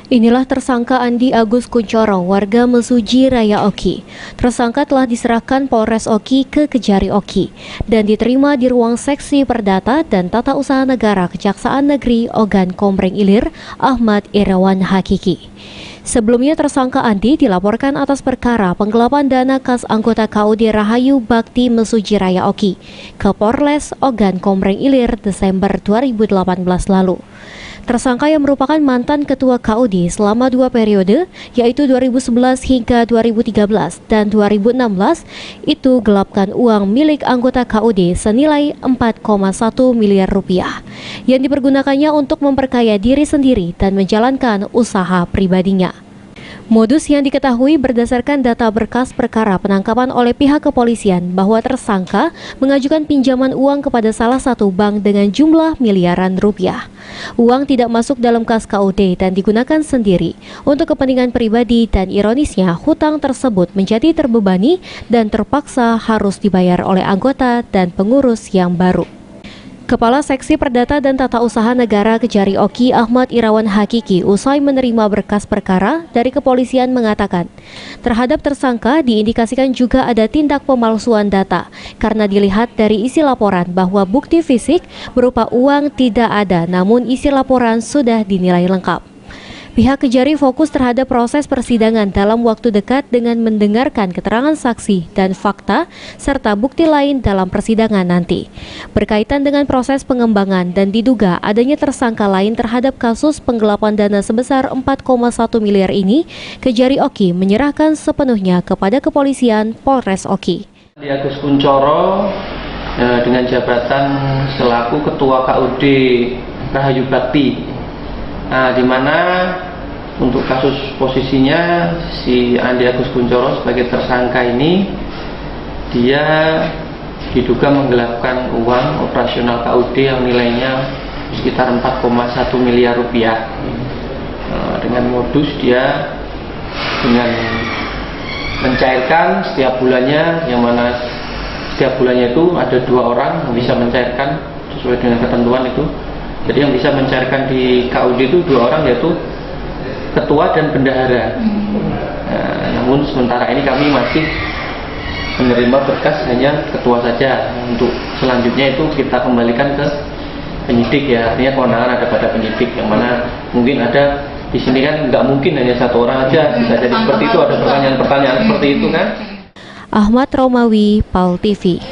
Inilah tersangka Andi Agus Kuncoro, warga Mesuji Raya Oki. Tersangka telah diserahkan Polres Oki ke Kejari Oki dan diterima di ruang seksi Perdata dan Tata Usaha Negara Kejaksaan Negeri Ogan Komering Ilir, Ahmad Irawan Hakiki. Sebelumnya tersangka Andi dilaporkan atas perkara penggelapan dana kas anggota KUD Rahayu Bakti Mesuji Raya Oki ke Polres Ogan Komering Ilir Desember 2018 lalu. Tersangka yang merupakan mantan ketua KUD selama 2 periode, yaitu 2011 hingga 2013 dan 2016, itu gelapkan uang milik anggota KUD senilai 4,1 miliar rupiah yang dipergunakannya untuk memperkaya diri sendiri dan menjalankan usaha pribadinya. Modus yang diketahui berdasarkan data berkas perkara penangkapan oleh pihak kepolisian bahwa tersangka mengajukan pinjaman uang kepada salah satu bank dengan jumlah miliaran rupiah. Uang tidak masuk dalam kas KUD dan digunakan sendiri untuk kepentingan pribadi dan ironisnya hutang tersebut menjadi terbebani dan terpaksa harus dibayar oleh anggota dan pengurus yang baru. Kepala Seksi Perdata dan Tata Usaha Negara Kejari Oki Ahmad Irawan Hakiki usai menerima berkas perkara dari kepolisian mengatakan, terhadap tersangka diindikasikan juga ada tindak pemalsuan data karena dilihat dari isi laporan bahwa bukti fisik berupa uang tidak ada namun isi laporan sudah dinilai lengkap. Pihak Kejari fokus terhadap proses persidangan dalam waktu dekat dengan mendengarkan keterangan saksi dan fakta serta bukti lain dalam persidangan nanti. Berkaitan dengan proses pengembangan dan diduga adanya tersangka lain terhadap kasus penggelapan dana sebesar 4,1 miliar ini, Kejari Oki menyerahkan sepenuhnya kepada kepolisian Polres Oki. Andi Agus Kuncoro dengan jabatan selaku Ketua KUD Rahayu Bakti. Di mana untuk kasus posisinya si Andi Agus Kuncoro sebagai tersangka ini dia diduga menggelapkan uang operasional KUD yang nilainya sekitar 4,1 miliar rupiah. Dengan modus dia dengan mencairkan setiap bulannya, yang mana setiap bulannya itu ada 2 orang yang bisa mencairkan sesuai dengan ketentuan itu. Jadi yang bisa mencairkan di KUD itu 2 orang, yaitu ketua dan bendahara. Namun sementara ini kami masih menerima berkas hanya ketua saja. Untuk selanjutnya itu kita kembalikan ke penyidik, ya, artinya kewenangan ada pada penyidik, yang mana mungkin ada di sini kan nggak mungkin hanya 1 orang aja, bisa jadi seperti itu, ada pertanyaan-pertanyaan seperti itu kan. Ahmad Romawi, PAL TV.